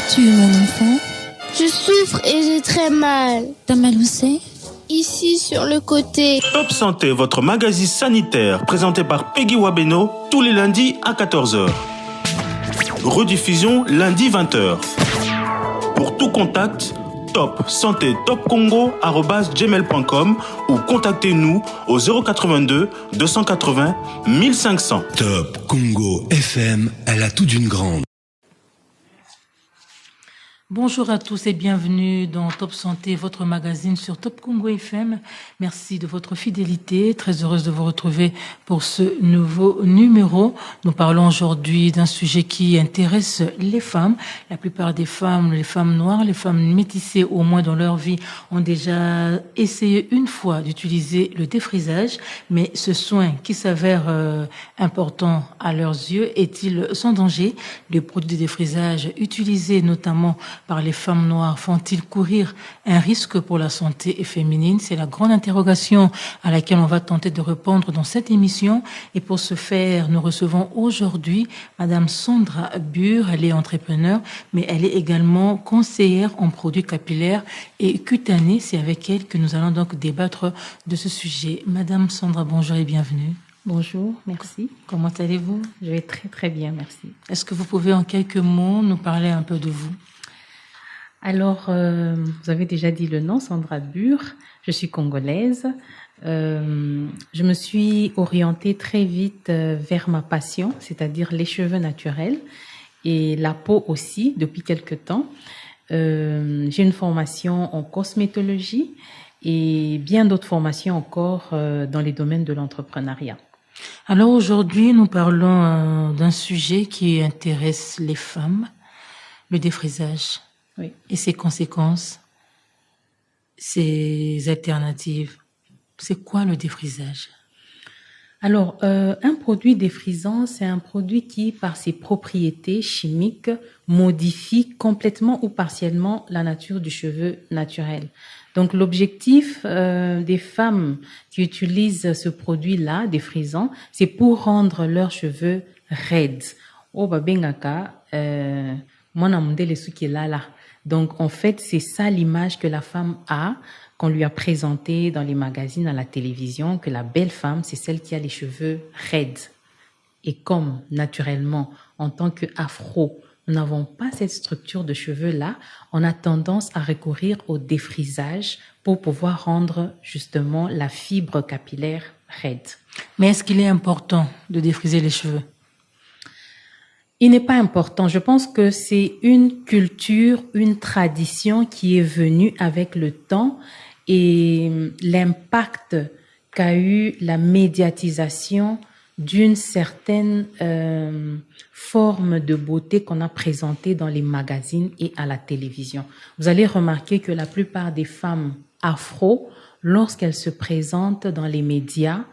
as-tu, mon enfant? Je souffre et j'ai très mal. T'as mal où c'est? Ici, sur le côté. Top Santé, votre magazine sanitaire, présenté par Peggy Wabeno, tous les lundis à 14h. Rediffusion lundi 20h. Pour tout contact, top santé topcongo@gmail.com ou contactez-nous au 082 280 1500. Top Congo FM, elle a tout d'une grande. Bonjour à tous et bienvenue dans Top Santé, votre magazine sur Top Congo FM. Merci de votre fidélité. Très heureuse de vous retrouver pour ce nouveau numéro. Nous parlons aujourd'hui d'un sujet qui intéresse les femmes. La plupart des femmes, les femmes noires, les femmes métissées au moins dans leur vie, ont déjà essayé une fois d'utiliser le défrisage. Mais ce soin qui s'avère important à leurs yeux est-il sans danger? Les produits de défrisage utilisés notamment par les femmes noires font-ils courir un risque pour la santé féminine? C'est la grande interrogation à laquelle on va tenter de répondre dans cette émission. Et pour ce faire, nous recevons aujourd'hui Madame Sandra Bure. Elle est entrepreneur, mais elle est également conseillère en produits capillaires et cutanés. C'est avec elle que nous allons donc débattre de ce sujet. Madame Sandra, bonjour et bienvenue. Bonjour, merci. Comment allez-vous? Je vais très très bien, merci. Est-ce que vous pouvez en quelques mots nous parler un peu de vous? Alors, vous avez déjà dit le nom, Sandra Bure. Je suis congolaise. Je me suis orientée très vite vers ma passion, c'est-à-dire les cheveux naturels et la peau aussi depuis quelque temps. J'ai une formation en cosmétologie et bien d'autres formations encore dans les domaines de l'entrepreneuriat. Alors aujourd'hui, nous parlons d'un sujet qui intéresse les femmes, le défrisage. Oui. Et ses conséquences, ses alternatives. C'est quoi le défrisage? Alors, un produit défrisant, c'est un produit qui, par ses propriétés chimiques, modifie complètement ou partiellement la nature du cheveu naturel. Donc, l'objectif des femmes qui utilisent ce produit-là, défrisant, c'est pour rendre leurs cheveux raides. Oh, babengaka, mwana mundele suki là. Donc, en fait, c'est ça l'image que la femme a, qu'on lui a présentée dans les magazines, à la télévision, que la belle femme, c'est celle qui a les cheveux raides. Et comme, naturellement, en tant qu'afro, nous n'avons pas cette structure de cheveux-là, on a tendance à recourir au défrisage pour pouvoir rendre, justement, la fibre capillaire raide. Mais est-ce qu'il est important de défriser les cheveux? Il n'est pas important. Je pense que c'est une culture, une tradition qui est venue avec le temps et l'impact qu'a eu la médiatisation d'une certaine forme de beauté qu'on a présentée dans les magazines et à la télévision. Vous allez remarquer que la plupart des femmes afro, lorsqu'elles se présentent dans les médias,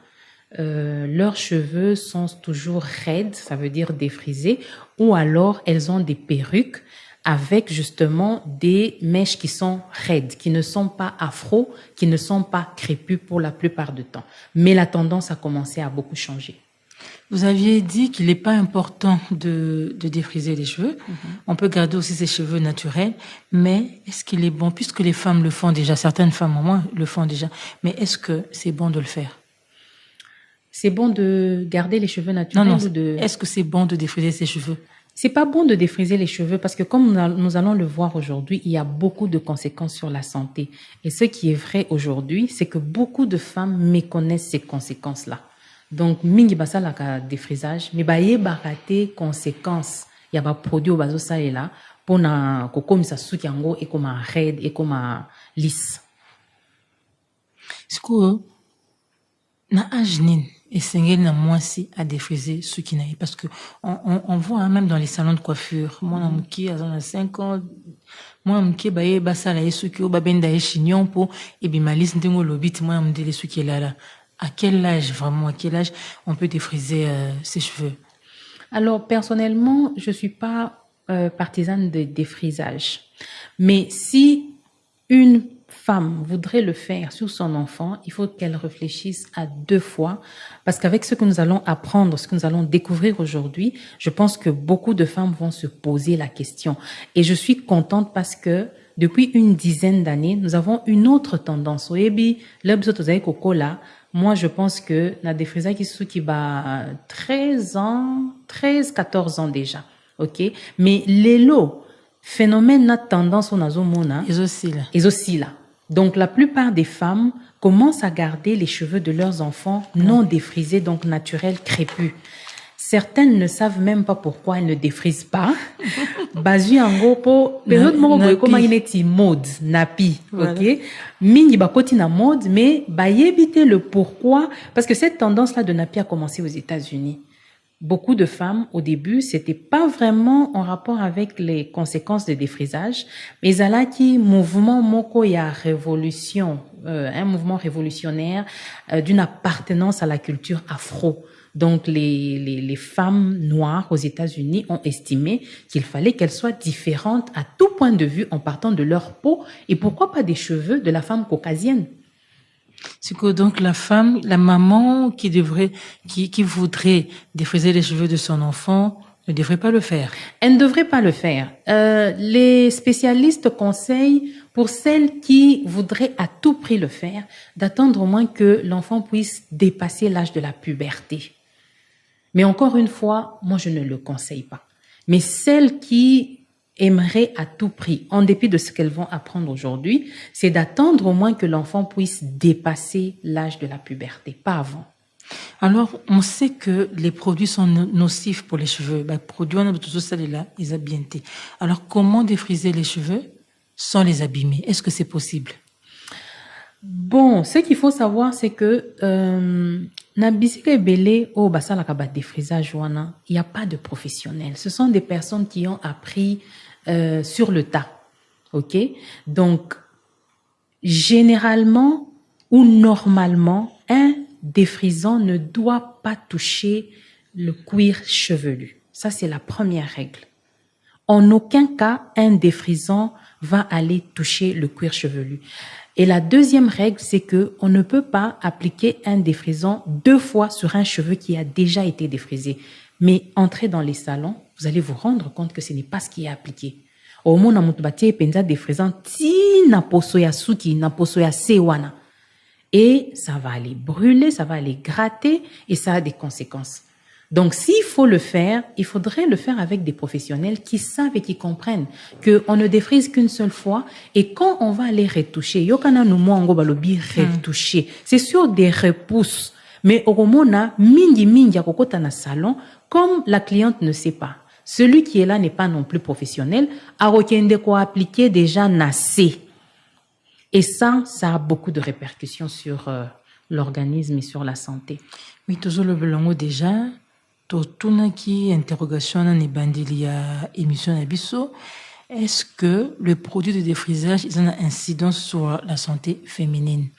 leurs cheveux sont toujours raides, ça veut dire défrisés, ou alors elles ont des perruques avec justement des mèches qui sont raides, qui ne sont pas afro, qui ne sont pas crépues pour la plupart du temps. Mais la tendance a commencé à beaucoup changer. Vous aviez dit qu'il n'est pas important de défriser les cheveux. On peut garder aussi ses cheveux naturels, mais est-ce qu'il est bon, puisque les femmes le font déjà, certaines femmes au moins le font déjà, mais est-ce que c'est bon de le faire? C'est bon de garder les cheveux naturels Non, ou de... Est-ce que c'est bon de défriser ses cheveux? C'est pas bon de défriser les cheveux parce que comme nous allons le voir aujourd'hui, il y a beaucoup de conséquences sur la santé. Et ce qui est vrai aujourd'hui, c'est que beaucoup de femmes méconnaissent ces conséquences-là. Donc, mingi basala ka défrisage, mais ba yebakate conséquences. Il y a ba produit au bazo ça et là pour na kokomisa suki yango et comme raide et comme lisse. C'est quoi? Na ajnin esengeli na mwasi à défriser suki na ye parce que on voit même dans les salons de coiffure mwana muki azana 5 ans mwana muki ba ye basala ye suki o ba benda ye chignon pour ebima lisse ndengo lobiti mwana mundele suki là. À quel âge vraiment, à quel âge on peut défriser ses cheveux? Alors personnellement, je suis pas partisane de défrisage, mais si une femme voudrait le faire sur son enfant, il faut qu'elle réfléchisse à 2 fois, parce qu'avec ce que nous allons apprendre, ce que nous allons découvrir aujourd'hui, je pense que beaucoup de femmes vont se poser la question. Et je suis contente parce que depuis une dizaine d'années, nous avons une autre tendance. Moi, je pense que na défrisa qui va 13, 14 ans déjà. OK? Mais l'élo, phénomène na tendance on a zomona. Ils oscillent. Donc, la plupart des femmes commencent à garder les cheveux de leurs enfants non défrisés, donc naturels, crépus. Certaines ne savent même pas pourquoi elles ne défrisent pas. Basu en gros, période mode, napi, ok? Mingi bakoti na mode, mais éviter le pourquoi, parce que cette tendance-là de napi a commencé aux États-Unis. Beaucoup de femmes, au début, c'était pas vraiment en rapport avec les conséquences de défrisage, mais là qui mouvement moko ya révolution, un mouvement révolutionnaire d'une appartenance à la culture afro. Donc, les femmes noires aux États-Unis ont estimé qu'il fallait qu'elles soient différentes à tout point de vue en partant de leur peau et pourquoi pas des cheveux de la femme caucasienne. C'est que donc la femme, la maman qui voudrait défriser les cheveux de son enfant ne devrait pas le faire. Elle ne devrait pas le faire. Les spécialistes conseillent pour celles qui voudraient à tout prix le faire, d'attendre au moins que l'enfant puisse dépasser l'âge de la puberté. Mais encore une fois, moi, je ne le conseille pas. Mais celles qui aimeraient à tout prix, en dépit de ce qu'elles vont apprendre aujourd'hui, c'est d'attendre au moins que l'enfant puisse dépasser l'âge de la puberté, pas avant. Alors, on sait que les produits sont nocifs pour les cheveux. Produits, on a tout ça là, ils abîment. Alors, comment défriser les cheveux sans les abîmer? Est-ce que c'est possible? Bon, ce qu'il faut savoir, c'est que na bisika belé au basala ka ba défrisage wana, il y a pas de professionnels. Ce sont des personnes qui ont appris sur le tas. OK? Donc généralement ou normalement, un défrisant ne doit pas toucher le cuir chevelu. Ça c'est la première règle. En aucun cas un défrisant va aller toucher le cuir chevelu. Et la deuxième règle, c'est que on ne peut pas appliquer un défrisant 2 fois sur un cheveu qui a déjà été défrisé. Mais entrez dans les salons, vous allez vous rendre compte que ce n'est pas ce qui est appliqué. Au moins, na mutubati penza défrisant ti na poso ya suki, na poso ya sewana. Et ça va aller brûler, ça va aller gratter et ça a des conséquences. Donc, s'il faut le faire, il faudrait le faire avec des professionnels qui savent et qui comprennent qu'on ne défrise qu'une seule fois et quand on va aller retoucher, yokana no mo balobi retoucher, c'est sur des repousses. Mais au romona, mingi ya kokota na salon, comme la cliente ne sait pas. Celui qui est là n'est pas non plus professionnel, a rokende ko appliquer déjà nassé. Et ça a beaucoup de répercussions sur l'organisme et sur la santé. Oui, toujours le belongo déjà. Totunaki interrogation na nebandili ya émission na biso. Est-ce que le produit de défrisage a une incidence sur la santé féminine?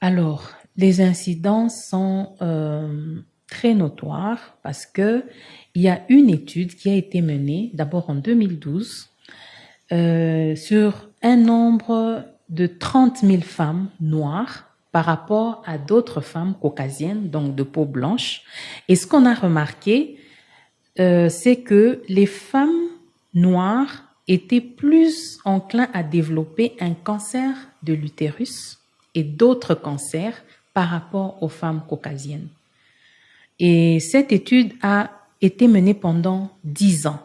Alors, les incidences sont très notoires parce que il y a une étude qui a été menée d'abord en 2012 sur un nombre de 30 000 femmes noires par rapport à d'autres femmes caucasiennes, donc de peau blanche. Et ce qu'on a remarqué, c'est que les femmes noires étaient plus enclins à développer un cancer de l'utérus et d'autres cancers par rapport aux femmes caucasiennes. Et cette étude a été menée pendant 10 ans,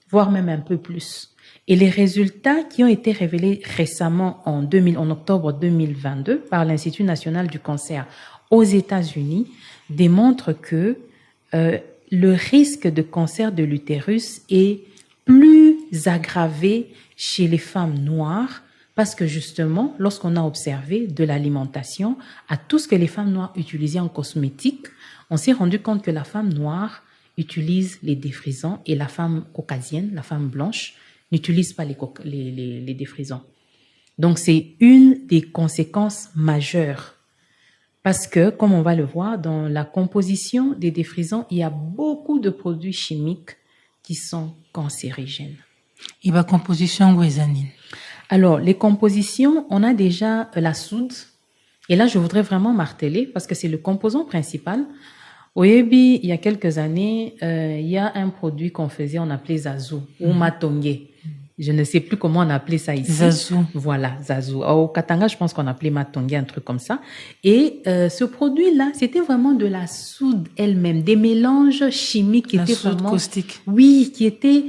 voire même un peu plus. Et les résultats qui ont été révélés récemment en octobre 2022 par l'Institut national du cancer aux États-Unis démontrent que le risque de cancer de l'utérus est plus aggravé chez les femmes noires parce que justement, lorsqu'on a observé de l'alimentation à tout ce que les femmes noires utilisaient en cosmétique, on s'est rendu compte que la femme noire utilise les défrisants et la femme caucasienne, la femme blanche, n'utilise pas les défrisants. Donc, c'est une des conséquences majeures. Parce que, comme on va le voir, dans la composition des défrisants, il y a beaucoup de produits chimiques qui sont cancérigènes. Et la composition guézanine? Alors, les compositions, on a déjà la soude. Et là, je voudrais vraiment marteler parce que c'est le composant principal. Au Yebi, il y a quelques années, il y a un produit qu'on faisait, on appelait Zazou ou Matongé. Je ne sais plus comment on appelait ça ici. Zazou. Voilà, Zazou. Au Katanga, je pense qu'on appelait Matongé, un truc comme ça. Et ce produit-là, c'était vraiment de la soude elle-même, des mélanges chimiques qui étaient soude vraiment... caustique. Oui, qui étaient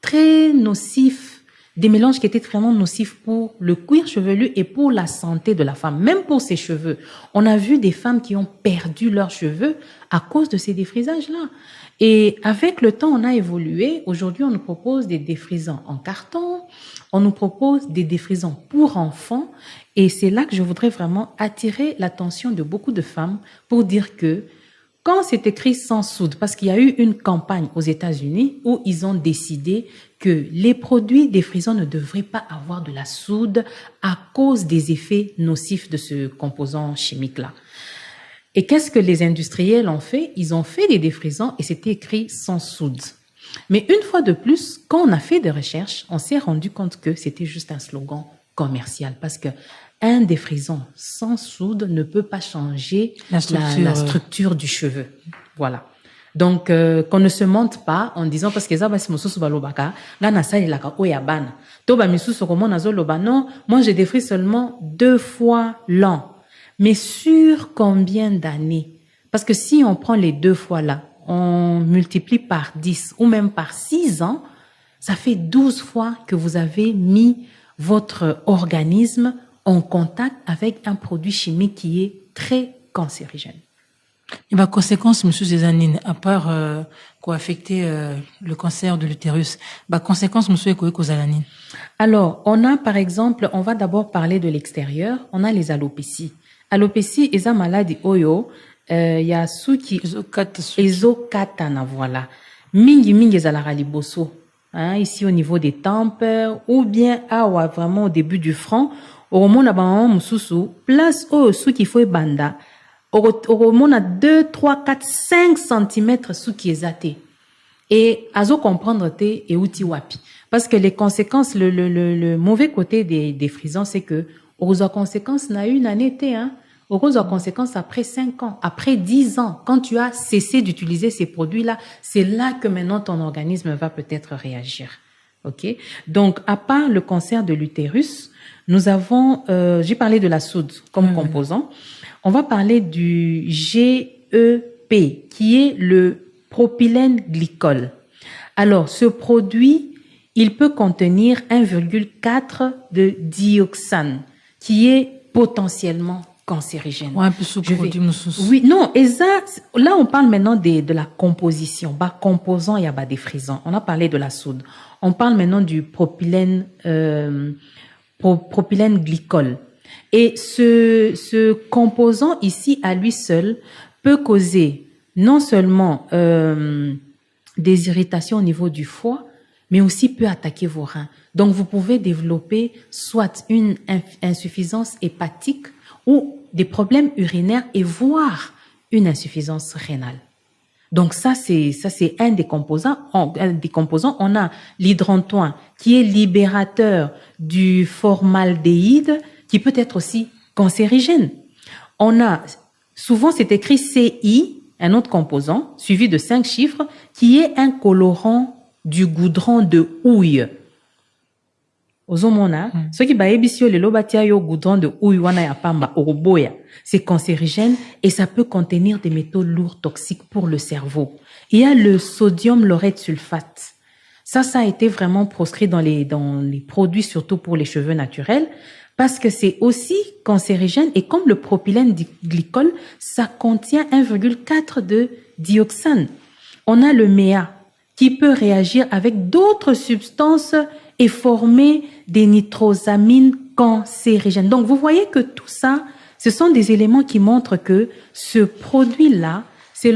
très nocifs. Des mélanges qui étaient vraiment nocifs pour le cuir chevelu et pour la santé de la femme, même pour ses cheveux. On a vu des femmes qui ont perdu leurs cheveux à cause de ces défrisages-là. Et avec le temps, on a évolué. Aujourd'hui, on nous propose des défrisants en carton, on nous propose des défrisants pour enfants. Et c'est là que je voudrais vraiment attirer l'attention de beaucoup de femmes pour dire que quand c'est écrit sans soude, parce qu'il y a eu une campagne aux États-Unis où ils ont décidé que les produits défrisants ne devraient pas avoir de la soude à cause des effets nocifs de ce composant chimique-là. Et qu'est-ce que les industriels ont fait? Ils ont fait des défrisants et c'était écrit sans soude. Mais une fois de plus, quand on a fait des recherches, on s'est rendu compte que c'était juste un slogan commercial parce que un défrisant sans soude ne peut pas changer la structure du cheveu. Voilà. Donc, qu'on ne se monte pas en disant parce que ça, c'est mon sous balobaka, là, na sa ilaka oyabana. Toba misu sokomo nazo loba. Non, moi, je défrise seulement 2 fois l'an. Mais sur combien d'années? Parce que si on prend les 2 fois là, on multiplie par 10 ou même par 6 ans, ça fait 12 fois que vous avez mis votre organisme en contact avec un produit chimique qui est très cancérigène. Et par conséquence, monsieur Cézanine, à part quoi affecter le cancer de l'utérus, par conséquence, monsieur Ekoekozalanine. Alors, on a par exemple, on va d'abord parler de l'extérieur, on a les alopécies. Alopécie, eza maladie oyo, y a suki ezokatana, voilà. Mingi ezalaka liboso, hein, ici au niveau des tempes, ou bien awa vraiment au début du front, oromona ba mususu, place oyo suki faut banda. Oromona 2, 3, 4, 5 cm suki ezate. Et azo comprendre te et outi wapi. Parce que les conséquences, le mauvais côté des frisants, c'est que aux conséquences n'a une année été, hein. Aux conséquences après 5 ans, après 10 ans, quand tu as cessé d'utiliser ces produits-là, c'est là que maintenant ton organisme va peut-être réagir. Ok? Donc, à part le cancer de l'utérus, nous avons, j'ai parlé de la soude comme composant. On va parler du GEP, qui est le propylène glycol. Alors, ce produit, il peut contenir 1,4 de dioxane, qui est potentiellement cancérigène. Ouais, un peu sous-produit, oui, non, et ça, là, on parle maintenant de la composition. Bah, composant, il y a des frisants. On a parlé de la soude. On parle maintenant du propylène, propylène glycol. Et ce composant ici, à lui seul, peut causer non seulement des irritations au niveau du foie, mais aussi peut attaquer vos reins. Donc, vous pouvez développer soit une insuffisance hépatique ou des problèmes urinaires et voire une insuffisance rénale. Donc, ça c'est un des composants. On a l'hydrantoin qui est libérateur du formaldéhyde qui peut être aussi cancérigène. On a, souvent c'est écrit CI, un autre composant, suivi de 5 chiffres, qui est un colorant du goudron de houille. Ozomona, ce qui va ébisio le lobatia yo goudron de houille wana ya pamba oroboya, c'est cancérigène et ça peut contenir des métaux lourds toxiques pour le cerveau. Il y a le sodium laureth sulfate. Ça a été vraiment proscrit dans les produits, surtout pour les cheveux naturels, parce que c'est aussi cancérigène et comme le propylène glycol, ça contient 1,4 de dioxane. On a le MEA qui peut réagir avec d'autres substances et former des nitrosamines cancérigènes. Donc, vous voyez que tout ça, ce sont des éléments qui montrent que ce produit-là, c'est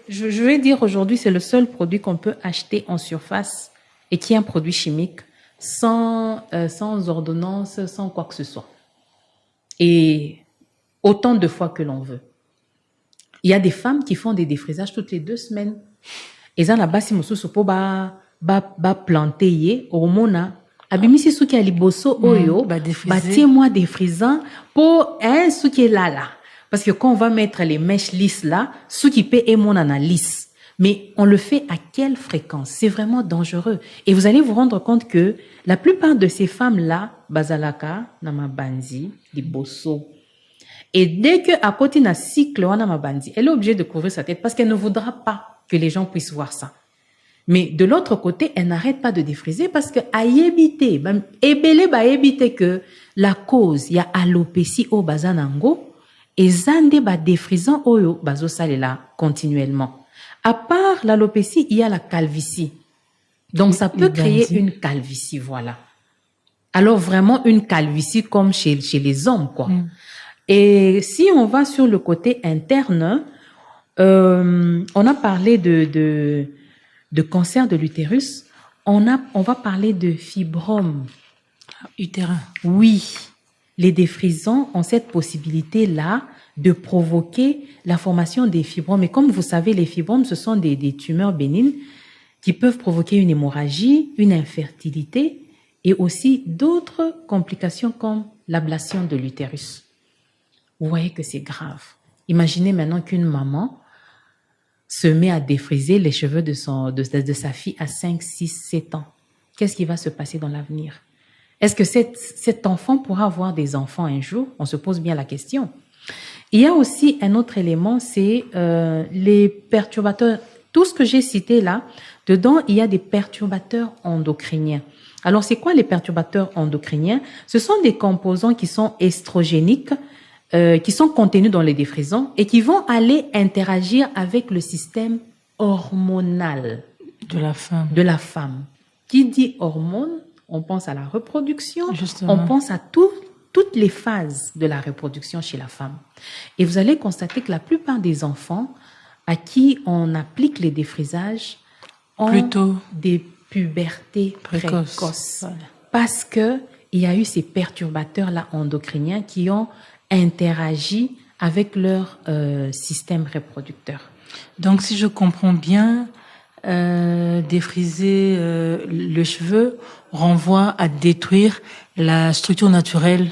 je vais dire aujourd'hui, c'est le seul produit qu'on peut acheter en surface et qui est un produit chimique sans ordonnance, sans quoi que ce soit. Et autant de fois que l'on veut. Il y a des femmes qui font des défrisages toutes les 2 semaines. Et ça, là-bas, si monsieur sopo ba planter hormona Abimisi suki aliboso oyo, bâtis-moi défrisant pour un suki là. Parce que quand on va mettre les mèches lisses là, suki pe et mon analyse. Mais on le fait à quelle fréquence? C'est vraiment dangereux. Et vous allez vous rendre compte que la plupart de ces femmes-là, bazalaka, namabanzi, liboso. Et dès que à côté d'un cycle, namabanzi, elle est obligée de couvrir sa tête parce qu'elle ne voudra pas que les gens puissent voir ça. Mais de l'autre côté, elle n'arrête pas de défriser parce que à éviter, que la cause, il y a alopécie au bazanango, et zande ba défrisant oyo bazo salela continuellement. À part l'alopécie, il y a la calvitie. Donc, ça peut créer une calvitie, voilà. Alors, vraiment, une calvitie comme chez les hommes, quoi. Et si on va sur le côté interne, on a parlé de cancer de l'utérus. On va parler de fibrome utérin. Oui. Les défrisants ont cette possibilité-là de provoquer la formation des fibromes. Et comme vous savez, les fibromes, ce sont des tumeurs bénignes qui peuvent provoquer une hémorragie, une infertilité et aussi d'autres complications comme l'ablation de l'utérus. Vous voyez que c'est grave. Imaginez maintenant qu'une maman se met à défriser les cheveux de sa fille à 5, 6, 7 ans. Qu'est-ce qui va se passer dans l'avenir? Est-ce que cet enfant pourra avoir des enfants un jour? On se pose bien la question. Il y a aussi un autre élément, c'est les perturbateurs. Tout ce que j'ai cité là, dedans, il y a des perturbateurs endocriniens. Alors, c'est quoi les perturbateurs endocriniens? Ce sont des composants qui sont estrogéniques, qui sont contenus dans les défrisants et qui vont aller interagir avec le système hormonal de la femme. Qui dit hormone, on pense à la reproduction, Justement. On pense à toutes les phases de la reproduction chez la femme. Et vous allez constater que la plupart des enfants à qui on applique les défrisages ont plutôt des pubertés précoces. Voilà. Parce que il y a eu ces perturbateurs-là endocriniens qui ont interagi avec leur système reproducteur. Donc, si je comprends bien, défriser le cheveu renvoie à détruire la structure naturelle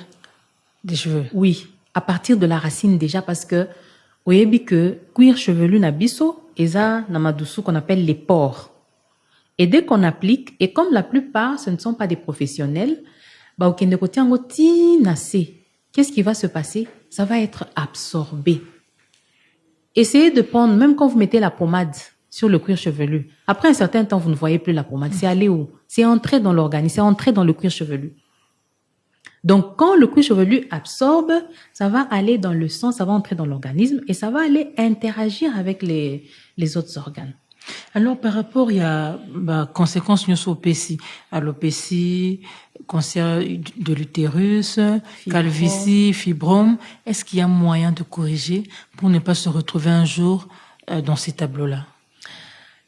des cheveux. Oui, à partir de la racine déjà, parce que vous voyez que cuir chevelu na biso, eza namadusu qu'on appelle les pores. Et dès qu'on applique, et comme la plupart, ce ne sont pas des professionnels, qu'est-ce qui va se passer? Ça va être absorbé. Essayez de prendre, même quand vous mettez la pommade sur le cuir chevelu, après un certain temps, vous ne voyez plus la pommade. C'est allé où? C'est entré dans l'organisme, c'est entré dans le cuir chevelu. Donc, quand le cuir chevelu absorbe, ça va aller dans le sang, ça va entrer dans l'organisme et ça va aller interagir avec les autres organes. Alors, par rapport, il y a conséquences alopécie, cancer de l'utérus, calvitie, fibrome. Est-ce qu'il y a moyen de corriger pour ne pas se retrouver un jour dans ces tableaux-là?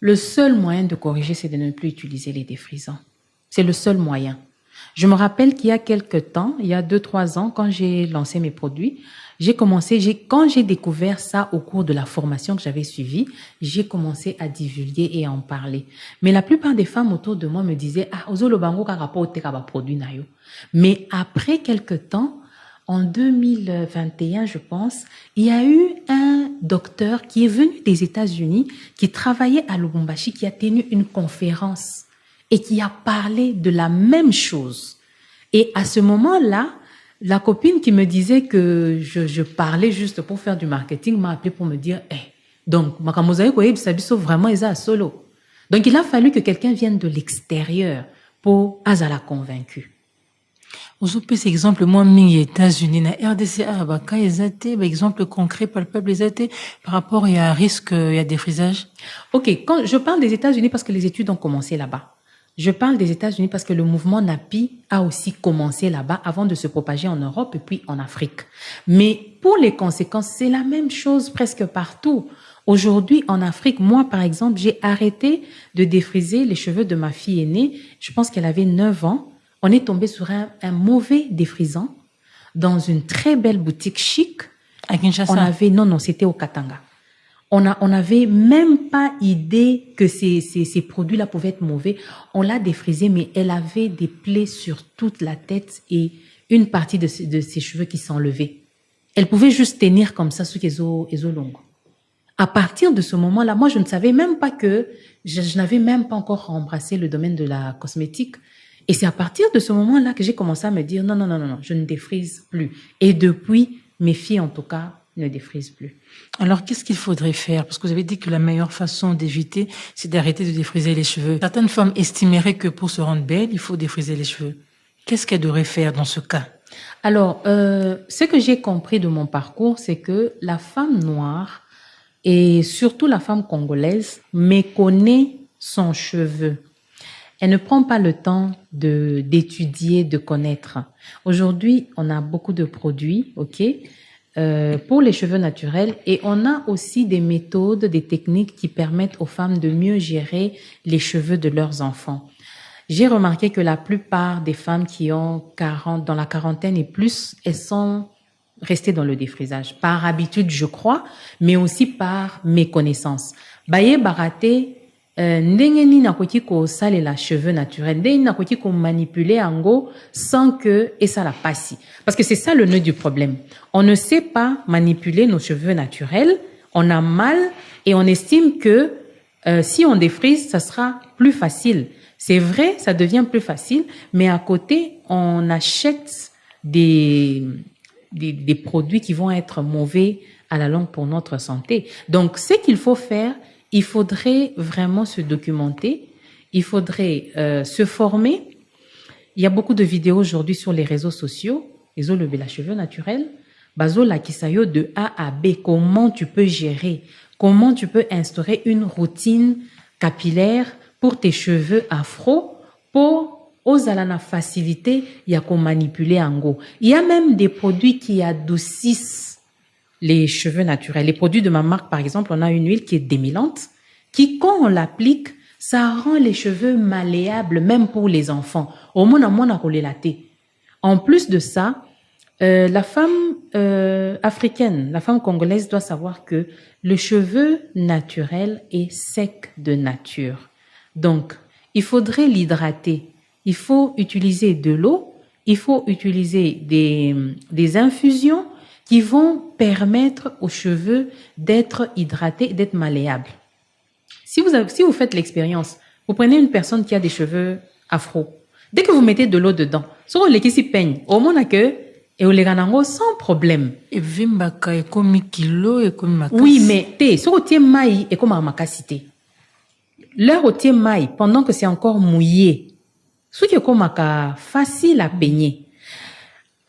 Le seul moyen de corriger, c'est de ne plus utiliser les défrisants. C'est le seul moyen. Je me rappelle qu'il y a quelques temps, il y a 2-3 ans, quand j'ai lancé mes produits, quand j'ai découvert ça au cours de la formation que j'avais suivie, j'ai commencé à divulguer et à en parler. Mais la plupart des femmes autour de moi me disaient, ozolo bango ka rapport au produit na yo. Mais après quelques temps, en 2021, je pense, il y a eu un docteur qui est venu des États-Unis, qui travaillait à Lubumbashi, qui a tenu une conférence et qui a parlé de la même chose. Et à ce moment-là, la copine qui me disait que je parlais juste pour faire du marketing m'a appelé pour me dire, donc, vraiment, ils sont solo. Donc, il a fallu que quelqu'un vienne de l'extérieur pour Azala convaincu. Aujourd'hui, c'est exemple, moi, aux États-Unis, na RDC, exemple concret, palpable, par rapport, il y a un risque, il y a des frisages. Ok, quand je parle des États-Unis parce que les études ont commencé là-bas. Je parle des États-Unis parce que le mouvement NAPI a aussi commencé là-bas avant de se propager en Europe et puis en Afrique. Mais pour les conséquences, c'est la même chose presque partout. Aujourd'hui, en Afrique, moi, par exemple, j'ai arrêté de défriser les cheveux de ma fille aînée. Je pense qu'elle avait 9 ans. On est tombé sur un mauvais défrisant dans une très belle boutique chic. À Kinshasa? Non, c'était au Katanga. On n'avait même pas idée que ces produits-là pouvaient être mauvais. On l'a défrisée, mais elle avait des plaies sur toute la tête et une partie de ses cheveux qui s'enlevaient. Elle pouvait juste tenir comme ça sous les os longs. À partir de ce moment-là, moi, je ne savais même pas je n'avais même pas encore embrassé le domaine de la cosmétique. Et c'est à partir de ce moment-là que j'ai commencé à me dire non, je ne défrise plus. Et depuis, mes filles, en tout cas, ne défrisent plus. Alors, qu'est-ce qu'il faudrait faire? Parce que vous avez dit que la meilleure façon d'éviter, c'est d'arrêter de défriser les cheveux. Certaines femmes estimeraient que pour se rendre belle, il faut défriser les cheveux. Qu'est-ce qu'elles devraient faire dans ce cas? Alors, ce que j'ai compris de mon parcours, c'est que la femme noire et surtout la femme congolaise méconnaît son cheveu. Elle ne prend pas le temps d'étudier, de connaître. Aujourd'hui, on a beaucoup de produits, pour les cheveux naturels, et on a aussi des méthodes, des techniques qui permettent aux femmes de mieux gérer les cheveux de leurs enfants. J'ai remarqué que la plupart des femmes qui ont dans la quarantaine et plus, elles sont restées dans le défrisage. Par habitude, je crois, mais aussi par méconnaissance. Baye baraté, ndenge ni nakoki ko salela cheveux naturels, ndenge ni nakoki ko manipuler ango sans que et ça la passe. Parce que c'est ça le nœud du problème. On ne sait pas manipuler nos cheveux naturels, on a mal et on estime que si on défrise, ça sera plus facile. C'est vrai, ça devient plus facile, mais à côté, on achète des produits qui vont être mauvais à la longue pour notre santé. Donc, ce qu'il faut faire, il faudrait vraiment se documenter, il faudrait se former. Il y a beaucoup de vidéos aujourd'hui sur les réseaux sociaux, les la cheveux naturels, bazo la kisayo de A à B, comment tu peux gérer, comment tu peux instaurer une routine capillaire pour tes cheveux afro, pour ozalana facilité, il y a qu'on manipuler en go. Il y a même des produits qui adoucissent les cheveux naturels. Les produits de ma marque, par exemple, on a une huile qui est démêlante, qui, quand on l'applique, ça rend les cheveux malléables, même pour les enfants. Au moins, on a roulé la thé. En plus de ça, la femme africaine, la femme congolaise doit savoir que le cheveu naturel est sec de nature. Donc, il faudrait l'hydrater. Il faut utiliser de l'eau, il faut utiliser des infusions qui vont permettre aux cheveux d'être hydratés, d'être malléables. Si vous faites l'expérience, vous prenez une personne qui a des cheveux afro. Dès que vous mettez de l'eau dedans, sur les qui s'y peignent, au moins que et au leganango sans problème. Et vimbaka et comme kilo et comme makasi. Oui, mais sur le maï et comme makasité. L'heure au maï, pendant que c'est encore mouillé, ce qui est comme facile à peigner,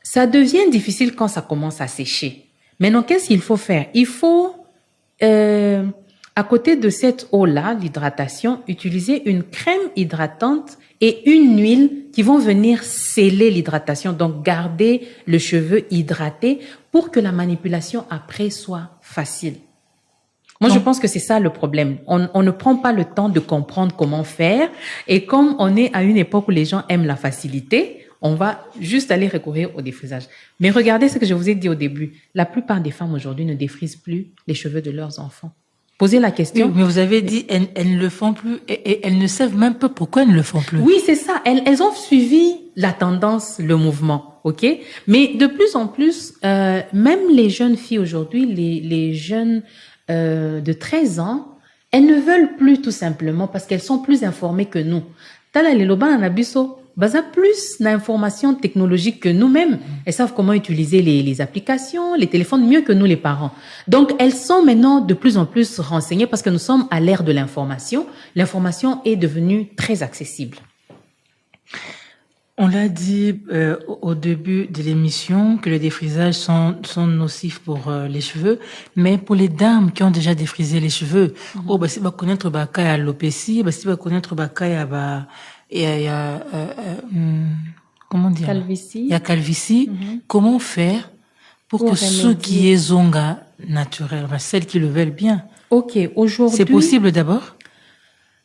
ça devient difficile quand ça commence à sécher. Maintenant, qu'est-ce qu'il faut faire? Il faut, à côté de cette eau-là, l'hydratation, utiliser une crème hydratante et une huile qui vont venir sceller l'hydratation, donc garder le cheveu hydraté pour que la manipulation après soit facile. Moi, je pense que c'est ça le problème. On ne prend pas le temps de comprendre comment faire. Et comme on est à une époque où les gens aiment la facilité, on va juste aller recourir au défrisage. Mais regardez ce que je vous ai dit au début. La plupart des femmes aujourd'hui ne défrisent plus les cheveux de leurs enfants. Posez la question. Oui, mais vous avez dit, elles ne le font plus et elles ne savent même pas pourquoi elles ne le font plus. Oui, c'est ça. Elles ont suivi la tendance, le mouvement. OK? Mais de plus en plus, même les jeunes filles aujourd'hui, les jeunes de 13 ans, elles ne veulent plus tout simplement parce qu'elles sont plus informées que nous. Tala les loba anabiso, baza plus d'informations technologiques que nous-mêmes. Elles savent comment utiliser les applications, les téléphones mieux que nous les parents. Donc elles sont maintenant de plus en plus renseignées parce que nous sommes à l'ère de l'information. L'information est devenue très accessible. On l'a dit au début de l'émission que les défrisages sont nocifs pour les cheveux, mais pour les dames qui ont déjà défrisé les cheveux, si va connaître bakay à l'opécie, si va connaître bakay à comment dire? Calvitie. Il y a calvitie. Comment faire pour que ceux qui aient zonga naturel, celles qui le veulent bien? OK, aujourd'hui. C'est possible d'abord?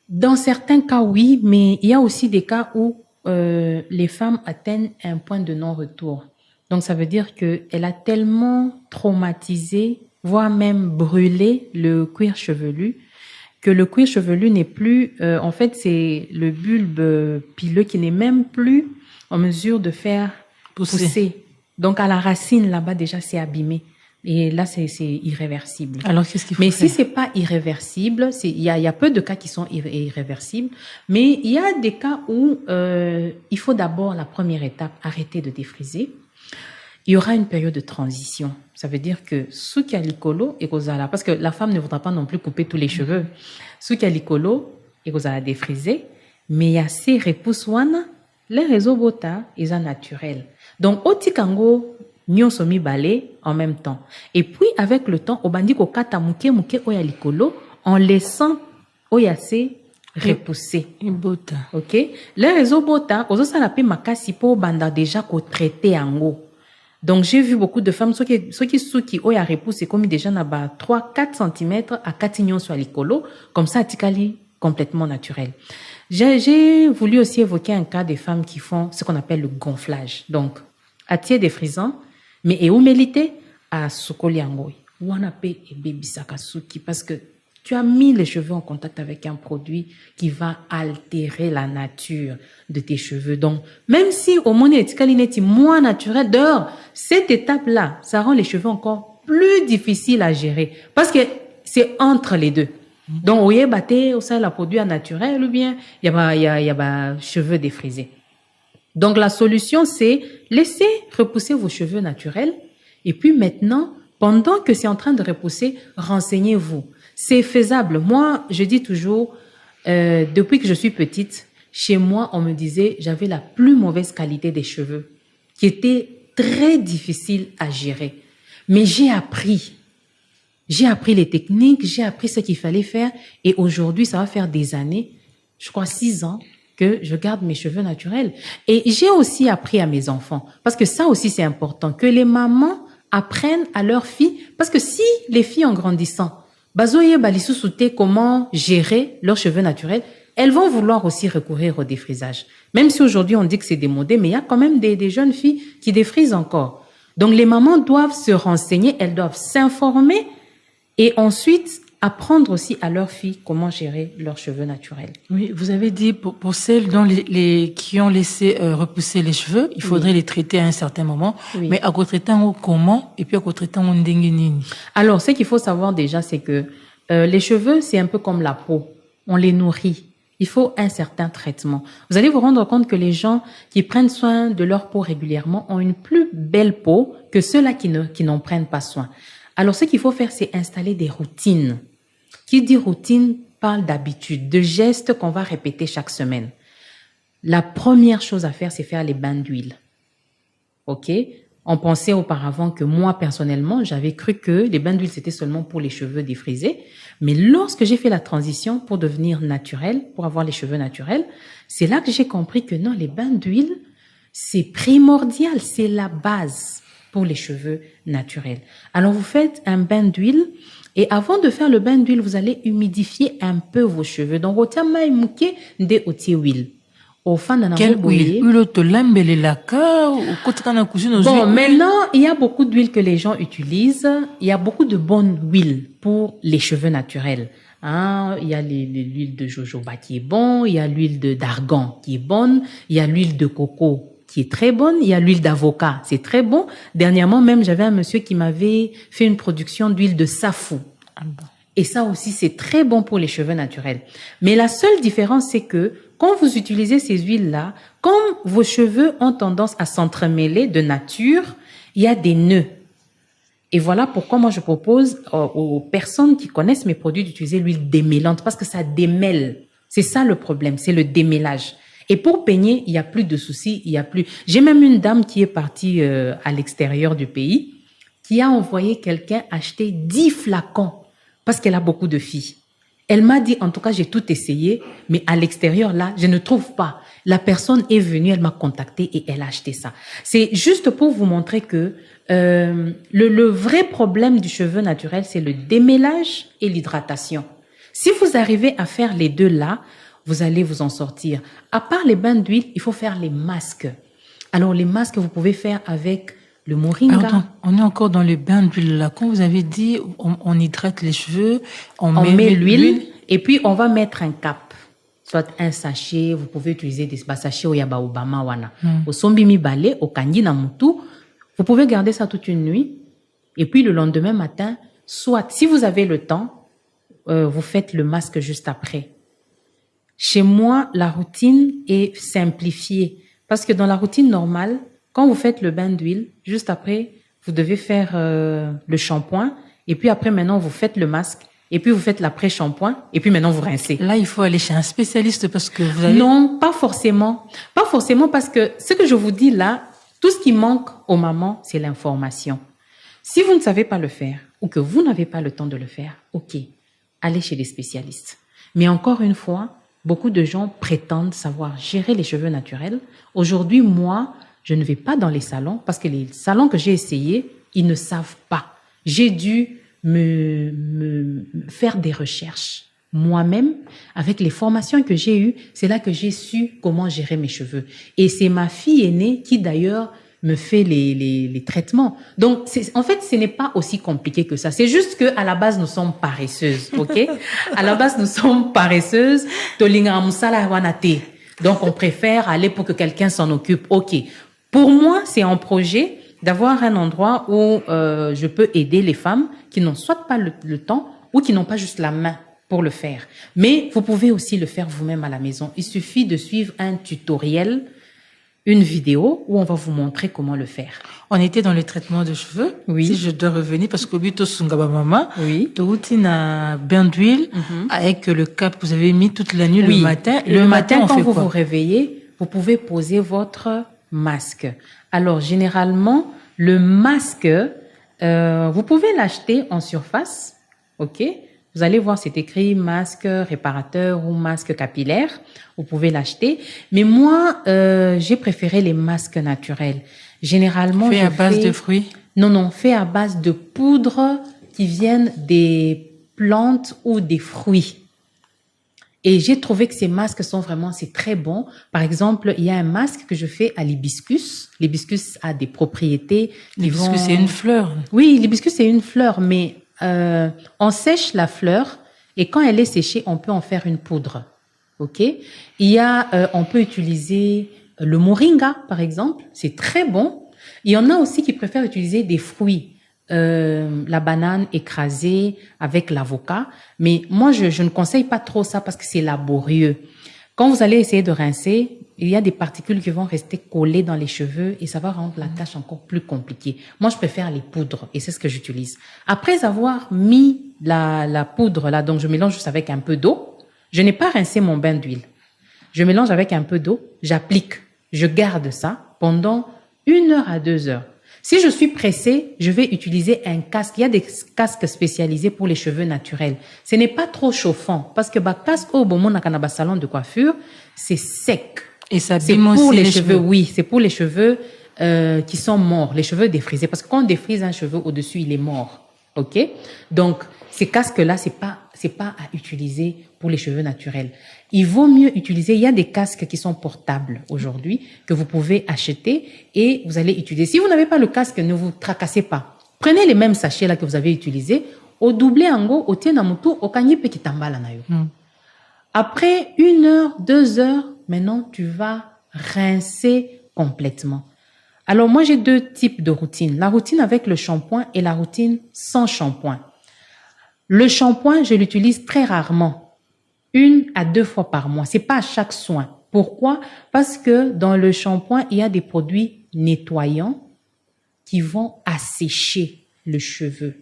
Dans certains cas, oui, mais il y a aussi des cas où les femmes atteignent un point de non-retour. Donc, ça veut dire qu'elle a tellement traumatisé voire même brûler le cuir chevelu, que le cuir chevelu n'est plus, en fait, c'est le bulbe pileux qui n'est même plus en mesure de faire pousser. Donc, à la racine, là-bas, déjà, c'est abîmé. Et là, c'est irréversible. Alors, qu'est-ce qu'il faut Mais faire? si c'est pas irréversible, il y a peu de cas qui sont irréversibles, mais il y a des cas où il faut d'abord, la première étape, arrêter de défriser. Il y aura une période de transition. Ça veut dire que suki alikolo et kozala, parce que la femme ne voudra pas non plus couper tous les cheveux. Suki alikolo et kozala défrisé, mais il y a ces repousses wana, les réseaux bota, ils sont naturels. Donc, otikango, nyonso mibale en même temps. Et puis, avec le temps, obandi ko kata muke oya likolo, en laissant oyase repousser. Bota. Ok? Les réseaux bota, ozo salape makasi po banda déjà ko traité ango. Donc, j'ai vu beaucoup de femmes, ceux qui oya repousse, comme déjà na ba 3-4 cm à 4 nyonso à likolo, comme ça, atikali complètement naturel. J'ai voulu aussi évoquer un cas des femmes qui font ce qu'on appelle le gonflage. Donc, atie des frisants, mais et humilité à sukoli angoi. Wanape et baby sakasuki, parce que tu as mis les cheveux en contact avec un produit qui va altérer la nature de tes cheveux. Donc, même si au monde est moins naturel, dehors, cette étape-là, ça rend les cheveux encore plus difficiles à gérer. Parce que c'est entre les deux. Donc, au yébate, au sein la produit naturel, ou bien, il y a cheveux défrisés. Donc, la solution, c'est laisser repousser vos cheveux naturels. Et puis maintenant, pendant que c'est en train de repousser, renseignez-vous. C'est faisable. Moi, je dis toujours, depuis que je suis petite, chez moi, on me disait, j'avais la plus mauvaise qualité des cheveux, qui était très difficile à gérer. Mais j'ai appris les techniques, j'ai appris ce qu'il fallait faire. Et aujourd'hui, ça va faire des années, je crois 6 ans, que je garde mes cheveux naturels. Et j'ai aussi appris à mes enfants, parce que ça aussi c'est important, que les mamans apprennent à leurs filles, parce que si les filles en grandissant, bazoye balisu souté comment gérer leurs cheveux naturels, elles vont vouloir aussi recourir au défrisage. Même si aujourd'hui on dit que c'est démodé, mais il y a quand même des jeunes filles qui défrisent encore. Donc les mamans doivent se renseigner, elles doivent s'informer et ensuite apprendre aussi à leurs filles comment gérer leurs cheveux naturels. Oui, vous avez dit pour celles dont qui ont laissé repousser les cheveux, il faudrait les traiter à un certain moment. Oui. Mais à côté temps comment et puis à côté temps ndengenini. Alors, ce qu'il faut savoir déjà, c'est que les cheveux, c'est un peu comme la peau. On les nourrit. Il faut un certain traitement. Vous allez vous rendre compte que les gens qui prennent soin de leur peau régulièrement ont une plus belle peau que ceux-là qui n'en prennent pas soin. Alors, ce qu'il faut faire, c'est installer des routines. Qui dit routine parle d'habitude, de gestes qu'on va répéter chaque semaine. La première chose à faire, c'est faire les bains d'huile. OK? On pensait auparavant que moi, personnellement, j'avais cru que les bains d'huile, c'était seulement pour les cheveux défrisés. Mais lorsque j'ai fait la transition pour devenir naturel, pour avoir les cheveux naturels, c'est là que j'ai compris que non, les bains d'huile, c'est primordial, c'est la base pour les cheveux naturels. Alors, vous faites un bain d'huile. Et avant de faire le bain d'huile, vous allez humidifier un peu vos cheveux. Donc, huile. Quelle huile? Huile de l'embellelaka ou bon, maintenant, il y a beaucoup d'huiles que les gens utilisent. Il y a beaucoup de bonnes huiles pour les cheveux naturels. Hein, il y a l'huile de jojoba qui est bon, il y a l'huile d'argan qui est bonne, il y a l'huile de coco qui est très bonne, il y a l'huile d'avocat, c'est très bon. Dernièrement même, j'avais un monsieur qui m'avait fait une production d'huile de safou. Et ça aussi, c'est très bon pour les cheveux naturels. Mais la seule différence, c'est que quand vous utilisez ces huiles-là, comme vos cheveux ont tendance à s'entremêler de nature, il y a des nœuds. Et voilà pourquoi moi je propose aux personnes qui connaissent mes produits d'utiliser l'huile démêlante, parce que ça démêle. C'est ça le problème, c'est le démêlage. Et pour peigner, il y a plus de soucis, il y a plus. J'ai même une dame qui est partie à l'extérieur du pays, qui a envoyé quelqu'un acheter 10 flacons parce qu'elle a beaucoup de filles. Elle m'a dit, en tout cas, j'ai tout essayé, mais à l'extérieur, là, je ne trouve pas. La personne est venue, elle m'a contacté et elle a acheté ça. C'est juste pour vous montrer que le vrai problème du cheveu naturel, c'est le démêlage et l'hydratation. Si vous arrivez à faire les deux là, vous allez vous en sortir. À part les bains d'huile, il faut faire les masques. Alors, les masques, vous pouvez faire avec le moringa. Alors, donc, on est encore dans le bain d'huile là. Quand vous avez dit, on hydrate les cheveux, on met l'huile et puis on va mettre un cap. Soit un sachet, vous pouvez utiliser des sachets au yaba obama wana. Au sombi mi balé, au kanji na mutu. Vous pouvez garder ça toute une nuit. Et puis le lendemain matin, soit si vous avez le temps, vous faites le masque juste après. Chez moi, la routine est simplifiée. Parce que dans la routine normale, quand vous faites le bain d'huile, juste après, vous devez faire le shampoing. Et puis après, maintenant, vous faites le masque. Et puis, vous faites l'après-shampoing. Et puis, maintenant, vous rincez. Là, il faut aller chez un spécialiste parce que vous avez... Non, pas forcément. Pas forcément parce que ce que je vous dis là, tout ce qui manque aux mamans, c'est l'information. Si vous ne savez pas le faire ou que vous n'avez pas le temps de le faire, ok, allez chez les spécialistes. Mais encore une fois, beaucoup de gens prétendent savoir gérer les cheveux naturels. Aujourd'hui, moi, je ne vais pas dans les salons parce que les salons que j'ai essayés, ils ne savent pas. J'ai dû me faire des recherches moi-même avec les formations que j'ai eues. C'est là que j'ai su comment gérer mes cheveux. Et c'est ma fille aînée qui d'ailleurs me fait les traitements. Donc, en fait, ce n'est pas aussi compliqué que ça. C'est juste que à la base, nous sommes paresseuses, ok? À la base, nous sommes paresseuses. Donc, on préfère aller pour que quelqu'un s'en occupe. Ok. Pour moi, c'est un projet d'avoir un endroit où je peux aider les femmes qui n'ont soit pas le temps ou qui n'ont pas juste la main pour le faire. Mais vous pouvez aussi le faire vous-même à la maison. Il suffit de suivre un tutoriel, une vidéo où on va vous montrer comment le faire. On était dans le traitement de cheveux. Oui. Si je dois revenir, parce que Bito Sungaba Mama, Oui. de routine à bain d'huile, avec le cap que vous avez mis toute la nuit Oui. le matin. Le matin, on quand fait vous quoi? vous réveillez, vous pouvez poser votre masque. Alors, généralement, le masque, vous pouvez l'acheter en surface, ok? Vous allez voir, c'est écrit masque réparateur ou masque capillaire. Vous pouvez l'acheter. Mais moi, j'ai préféré les masques naturels. Généralement, Fait à base de fruits? Non, fait à base de poudre qui viennent des plantes ou des fruits. Et j'ai trouvé que ces masques sont vraiment, c'est très bon. Par exemple, il y a un masque que je fais à l'hibiscus. L'hibiscus a des propriétés. L'hibiscus, c'est une fleur. Oui, l'hibiscus, c'est une fleur, mais on sèche la fleur et quand elle est séchée, on peut en faire une poudre. Ok? On peut utiliser le moringa, par exemple. C'est très bon. Il y en a aussi qui préfèrent utiliser des fruits. La banane écrasée avec l'avocat. Mais moi, je ne conseille pas trop ça parce que c'est laborieux. Quand vous allez essayer de rincer, il y a des particules qui vont rester collées dans les cheveux et ça va rendre la tâche encore plus compliquée. Moi, je préfère les poudres et c'est ce que j'utilise. Après avoir mis la poudre là, donc je mélange juste avec un peu d'eau. Je n'ai pas rincé mon bain d'huile. Je mélange avec un peu d'eau, j'applique, je garde ça pendant 1 heure à 2 heures. Si je suis pressée, je vais utiliser un casque. Il y a des casques spécialisés pour les cheveux naturels. Ce n'est pas trop chauffant parce que casque au bon salon de coiffure, c'est sec. Et ça C'est abîme pour aussi les cheveux, oui, c'est pour les cheveux qui sont morts, les cheveux défrisés. Parce que quand on défrise un cheveu au-dessus, il est mort. Ok? Donc, ces casques-là, c'est pas à utiliser pour les cheveux naturels. Il vaut mieux utiliser, il y a des casques qui sont portables aujourd'hui, que vous pouvez acheter et vous allez utiliser. Si vous n'avez pas le casque, ne vous tracassez pas. Prenez les mêmes sachets là que vous avez utilisés, au doublé en go, au tien namutu, au kanyipe qui tambala na yo. Après 1 heure, 2 heures, maintenant, tu vas rincer complètement. Alors, moi, j'ai 2 types de routines. La routine avec le shampoing et la routine sans shampoing. Le shampoing, je l'utilise très rarement. 1 à 2 fois par mois. C'est pas à chaque soin. Pourquoi? Parce que dans le shampoing, il y a des produits nettoyants qui vont assécher le cheveu.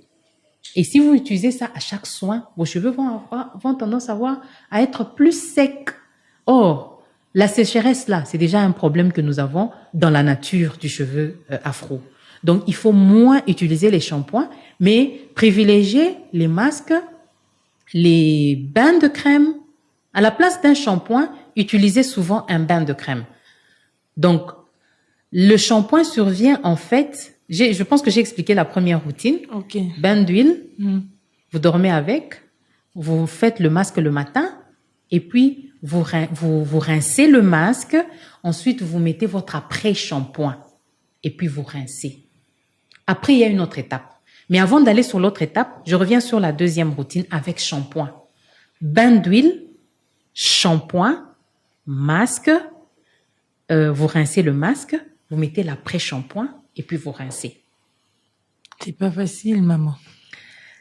Et si vous utilisez ça à chaque soin, vos cheveux vont tendance à être plus secs. Or, la sécheresse là, c'est déjà un problème que nous avons dans la nature du cheveu afro. Donc, il faut moins utiliser les shampoings, mais privilégier les masques, les bains de crème. À la place d'un shampoing, utilisez souvent un bain de crème. Donc, le shampoing survient en fait, je pense que j'ai expliqué la première routine. Ok. Bain d'huile, vous dormez avec, vous faites le masque le matin, et puis vous rincez le masque, ensuite vous mettez votre après-shampoing, et puis vous rincez. Après, il y a une autre étape. Mais avant d'aller sur l'autre étape, je reviens sur la deuxième routine avec shampoing. Bain d'huile, shampoing, masque. Vous rincez le masque, vous mettez l'après-shampoing et puis vous rincez. C'est pas facile, maman.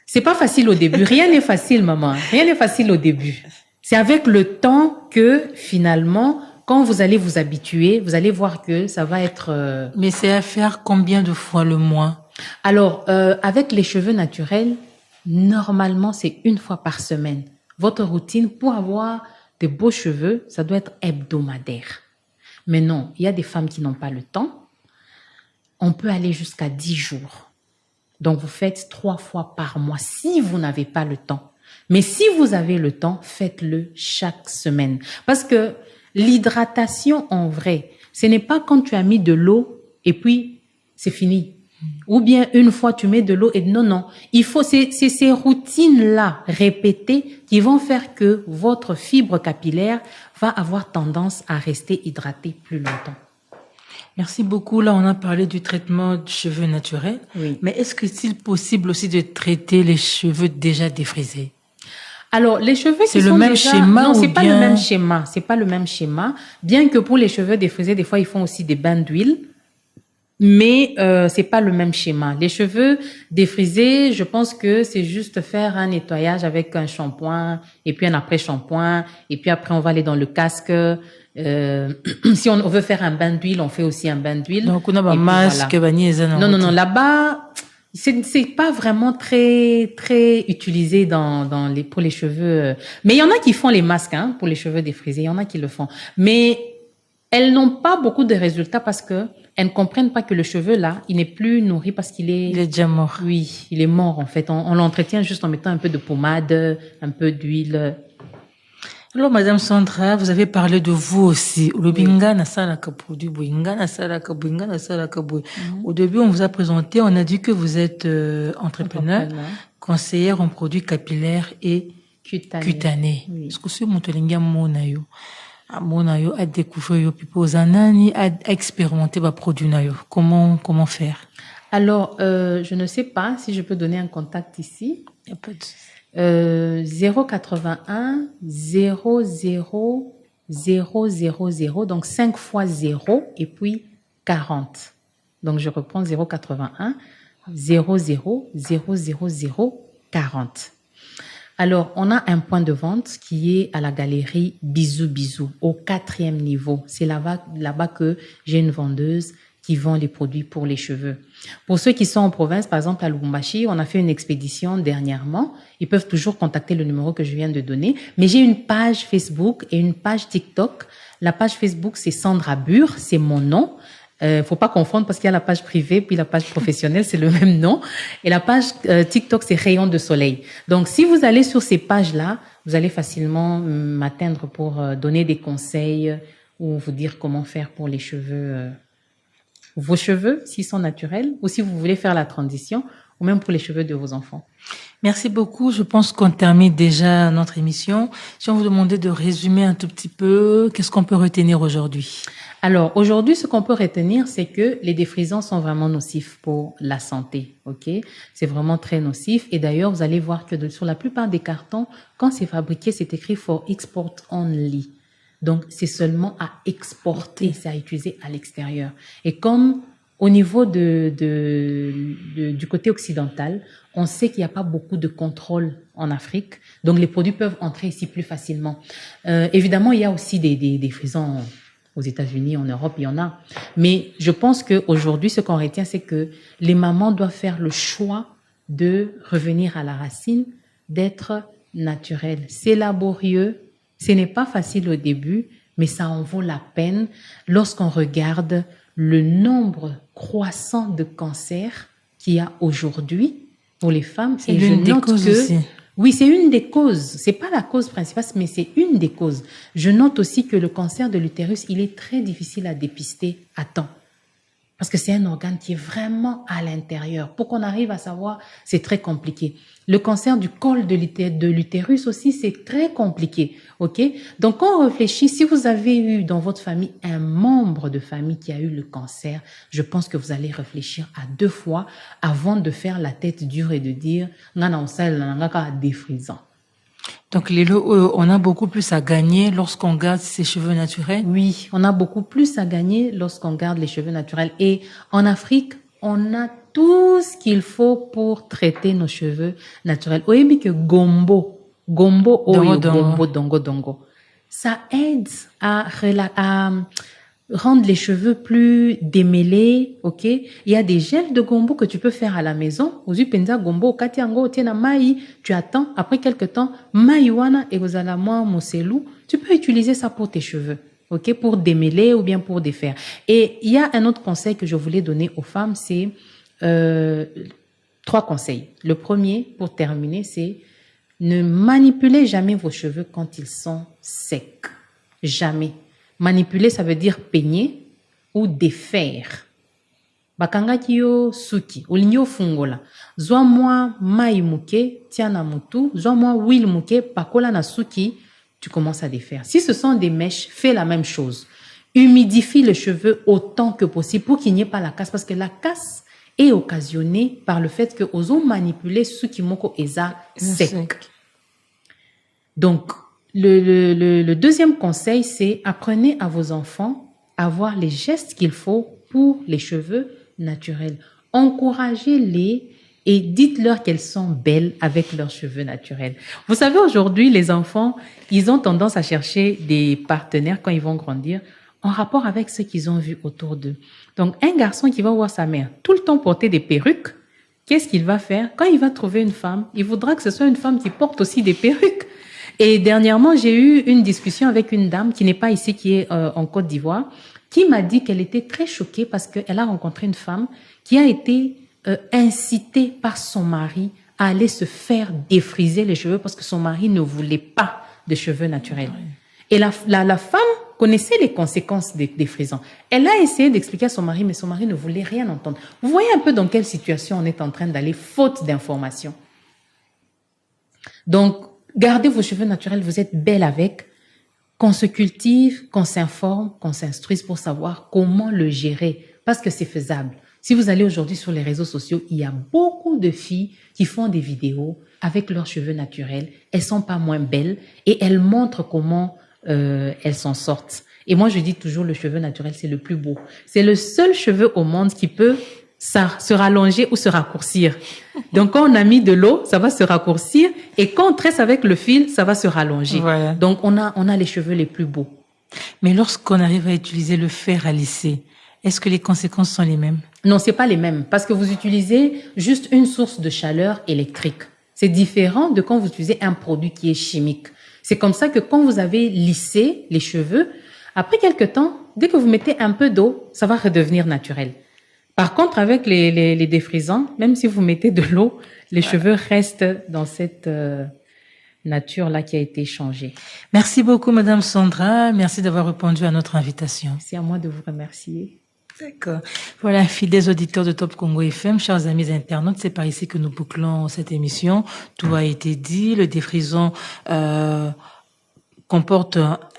C'est pas facile au début. Rien n'est facile, maman. Rien n'est facile au début. C'est avec le temps que, finalement, quand vous allez vous habituer, vous allez voir que ça va être... Mais c'est à faire combien de fois le mois? Alors, avec les cheveux naturels, normalement, c'est 1 fois par semaine. Votre routine, pour avoir de beaux cheveux, ça doit être hebdomadaire. Mais non, il y a des femmes qui n'ont pas le temps. On peut aller jusqu'à 10 jours. Donc, vous faites 3 fois par mois si vous n'avez pas le temps. Mais si vous avez le temps, faites-le chaque semaine. Parce que l'hydratation, en vrai, ce n'est pas quand tu as mis de l'eau et puis c'est fini. Ou bien 1 fois tu mets de l'eau et non. Il faut, c'est ces routines-là répétées qui vont faire que votre fibre capillaire va avoir tendance à rester hydratée plus longtemps. Merci beaucoup. Là, on a parlé du traitement de cheveux naturels. Oui. Mais est-ce que c'est possible aussi de traiter les cheveux déjà défrisés? Alors, les cheveux c'est qui le sont même déjà... schéma Non, ou c'est pas bien... le même schéma. C'est pas le même schéma. Bien que pour les cheveux défrisés, des fois, ils font aussi des bains d'huile. Mais c'est pas le même schéma. Les cheveux défrisés, je pense que c'est juste faire un nettoyage avec un shampoing et puis un après-shampoing et puis après on va aller dans le casque. Si on veut faire un bain d'huile, on fait aussi un bain d'huile. Donc on a un et masque, voilà. Non. Là-bas, c'est pas vraiment très utilisé pour les cheveux. Mais il y en a qui font les masques pour les cheveux défrisés. Il y en a qui le font. Mais elles n'ont pas beaucoup de résultats parce que elles ne comprennent pas que le cheveu, là, il n'est plus nourri parce qu'il est... Il est déjà mort. Oui, il est mort, en fait. On l'entretient juste en mettant un peu de pommade, un peu d'huile. Alors, Madame Sandra, vous avez parlé de vous aussi. Au début, on vous a présenté, on a dit que vous êtes entrepreneur, conseillère en produits capillaires et cutanés. Oui. Est-ce que c'est mon Monayo a découvert yo pipo zanani a expérimenté ba produit nayo. Comment faire? Alors je ne sais pas si je peux donner un contact ici. Y a pas de 081 00 000 donc 5 fois 0 et puis 40. Donc je reprends 081 00 000 40. Alors, on a un point de vente qui est à la galerie Bisou Bisou, au 4e niveau. C'est là-bas que j'ai une vendeuse qui vend les produits pour les cheveux. Pour ceux qui sont en province, par exemple à Lubumbashi, on a fait une expédition dernièrement. Ils peuvent toujours contacter le numéro que je viens de donner. Mais j'ai une page Facebook et une page TikTok. La page Facebook, c'est Sandra Bure, c'est mon nom. Faut pas confondre parce qu'il y a la page privée puis la page professionnelle, c'est le même nom. Et la page TikTok, c'est Rayon de Soleil. Donc, si vous allez sur ces pages-là, vous allez facilement m'atteindre pour donner des conseils ou vous dire comment faire pour les cheveux, vos cheveux, s'ils sont naturels, ou si vous voulez faire la transition, ou même pour les cheveux de vos enfants. Merci beaucoup. Je pense qu'on termine déjà notre émission. Si on vous demandait de résumer un tout petit peu, qu'est-ce qu'on peut retenir aujourd'hui? Alors, aujourd'hui, ce qu'on peut retenir, c'est que les défrisants sont vraiment nocifs pour la santé, ok? C'est vraiment très nocif. Et d'ailleurs, vous allez voir que sur la plupart des cartons, quand c'est fabriqué, c'est écrit for export only. Donc, c'est seulement à exporter, c'est à utiliser à l'extérieur. Et comme au niveau du côté occidental, on sait qu'il n'y a pas beaucoup de contrôle en Afrique, donc les produits peuvent entrer ici plus facilement. Évidemment, il y a aussi des défrisants aux États-Unis, en Europe, il y en a. Mais je pense qu'aujourd'hui, ce qu'on retient, c'est que les mamans doivent faire le choix de revenir à la racine, d'être naturelles. C'est laborieux, ce n'est pas facile au début, mais ça en vaut la peine lorsqu'on regarde le nombre croissant de cancers qu'il y a aujourd'hui pour les femmes. C'est l'une des causes aussi. Oui, c'est une des causes. C'est pas la cause principale, mais c'est une des causes. Je note aussi que le cancer de l'utérus, il est très difficile à dépister à temps. Parce que c'est un organe qui est vraiment à l'intérieur. Pour qu'on arrive à savoir, c'est très compliqué. Le cancer du col de l'utérus aussi, c'est très compliqué. OK? Donc, quand on réfléchit, si vous avez eu dans votre famille un membre de famille qui a eu le cancer, je pense que vous allez réfléchir à 2 fois avant de faire la tête dure et de dire, défrisant. Donc, Lélo, on a beaucoup plus à gagner lorsqu'on garde ses cheveux naturels? Oui, on a beaucoup plus à gagner lorsqu'on garde les cheveux naturels. Et en Afrique, on a tout ce qu'il faut pour traiter nos cheveux naturels. Vous voyez que gombo, dongo, ça aide à rendre les cheveux plus démêlés, ok? Il y a des gels de gombo que tu peux faire à la maison. Ozu penza gombo, kati ango tiena mai, tu attends, après quelques temps, maiwana et gozala moselou, tu peux utiliser ça pour tes cheveux, ok? Pour démêler ou bien pour défaire. Et il y a un autre conseil que je voulais donner aux femmes, c'est 3 conseils. Le premier, pour terminer, c'est ne manipulez jamais vos cheveux quand ils sont secs. Jamais. Manipuler, ça veut dire peigner ou défaire. Bakanga kiyo suki, olinyo fungola. Zwa moi mai muke, tiana mutu, zwa moi huile muke, pakola na suki, tu commences à défaire. Si ce sont des mèches, fais la même chose. Humidifie les cheveux autant que possible pour qu'il n'y ait pas la casse, parce que la casse est occasionnée par le fait que ozo manipuler suki moko eza sec. Donc, le deuxième conseil, c'est apprenez à vos enfants à voir les gestes qu'il faut pour les cheveux naturels. Encouragez-les et dites-leur qu'elles sont belles avec leurs cheveux naturels. Vous savez, aujourd'hui, les enfants, ils ont tendance à chercher des partenaires quand ils vont grandir en rapport avec ce qu'ils ont vu autour d'eux. Donc, un garçon qui va voir sa mère tout le temps porter des perruques, qu'est-ce qu'il va faire? Quand il va trouver une femme, il voudra que ce soit une femme qui porte aussi des perruques. Et dernièrement, j'ai eu une discussion avec une dame qui n'est pas ici, qui est en Côte d'Ivoire, qui m'a dit qu'elle était très choquée parce qu'elle a rencontré une femme qui a été incitée par son mari à aller se faire défriser les cheveux parce que son mari ne voulait pas de cheveux naturels. Et la femme connaissait les conséquences des défrisants. Elle a essayé d'expliquer à son mari, mais son mari ne voulait rien entendre. Vous voyez un peu dans quelle situation on est en train d'aller, faute d'informations. Donc, gardez vos cheveux naturels, vous êtes belle avec. Qu'on se cultive, qu'on s'informe, qu'on s'instruise pour savoir comment le gérer, parce que c'est faisable. Si vous allez aujourd'hui sur les réseaux sociaux, il y a beaucoup de filles qui font des vidéos avec leurs cheveux naturels. Elles sont pas moins belles et elles montrent comment elles s'en sortent. Et moi, je dis toujours, le cheveu naturel, c'est le plus beau. C'est le seul cheveu au monde qui peut se rallonger ou se raccourcir. Donc, quand on a mis de l'eau, ça va se raccourcir. Et quand on tresse avec le fil, ça va se rallonger. Voilà. Donc, on a les cheveux les plus beaux. Mais lorsqu'on arrive à utiliser le fer à lisser, est-ce que les conséquences sont les mêmes? Non, c'est pas les mêmes. Parce que vous utilisez juste une source de chaleur électrique. C'est différent de quand vous utilisez un produit qui est chimique. C'est comme ça que quand vous avez lissé les cheveux, après quelque temps, dès que vous mettez un peu d'eau, ça va redevenir naturel. Par contre, avec les défrisants, même si vous mettez de l'eau, les cheveux restent dans cette nature-là qui a été changée. Merci beaucoup, Madame Sandra. Merci d'avoir répondu à notre invitation. C'est à moi de vous remercier. D'accord. Voilà, fidèles auditeurs de Top Congo FM, chers amis internautes, c'est par ici que nous bouclons cette émission. Tout a été dit. Le défrisant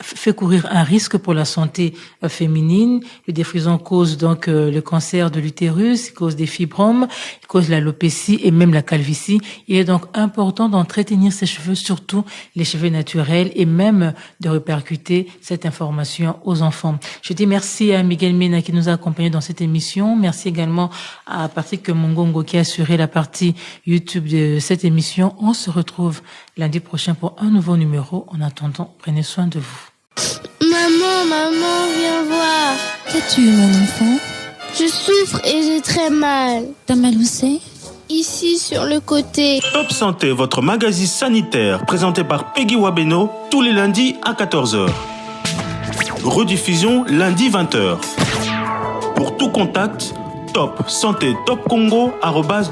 fait courir un risque pour la santé féminine. Le défrisant cause donc le cancer de l'utérus, il cause des fibromes, il cause l'alopécie et même la calvitie. Il est donc important d'entretenir ses cheveux, surtout les cheveux naturels, et même de répercuter cette information aux enfants. Je dis merci à Miguel Mena qui nous a accompagnés dans cette émission. Merci également à Patrick Mongongo qui a assuré la partie YouTube de cette émission. On se retrouve lundi prochain pour un nouveau numéro. En attendant, prenez soin de vous. Maman, viens voir. Qu'as-tu, mon enfant? Je souffre et j'ai très mal. T'as mal où c'est? Ici, sur le côté. Top Santé, votre magazine sanitaire, présenté par Peggy Wabeno, tous les lundis à 14h. Rediffusion lundi 20h. Pour tout contact, Top Santé Top Congo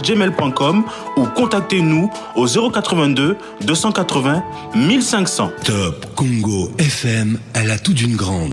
@gmail.com ou contactez-nous au 082 280 1500. Top Congo FM à la toute d'une grande.